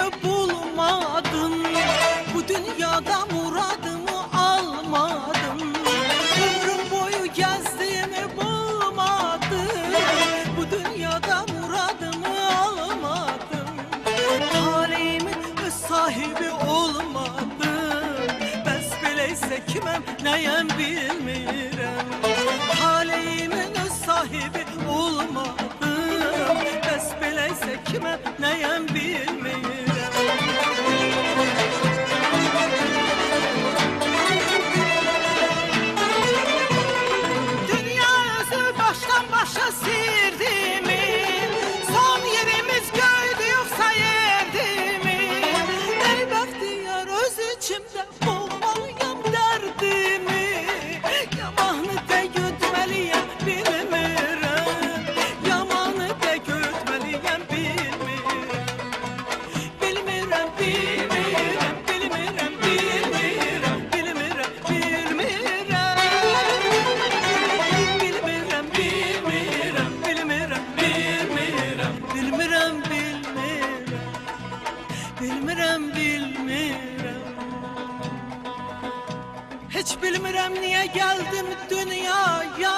istediğimi bulmadım. Bu dünyada muradımı almadım. Ömrüm boyu gezdiğimi bulmadım. Bu dünyada muradımı almadım. Talehimin öz sahibi olmadım. Besbeleyse kimem neyem bilmirem. Talehimin öz sahibi olmadım. Besbeleyse kimem neyem bilmirem. Dünya özü baştan başa sirdi mi? Son yerimiz göydü yoksa yerdi mi? Ey bahtiyar öz içimde boğmalıyam derdimi. Yamanı da gütmeliyem bilmirem. Yamanı da gütmeliyem bilmirem. Bilmirem, bilmirem, bilmirem, bilmirem, bilmirem, bilmirem. Bilmirem, bilmirem, bilmirem, bilmirem, bilmirem, bilmirem, bilmirem. Hiç bilmirem niye geldim dünyaya.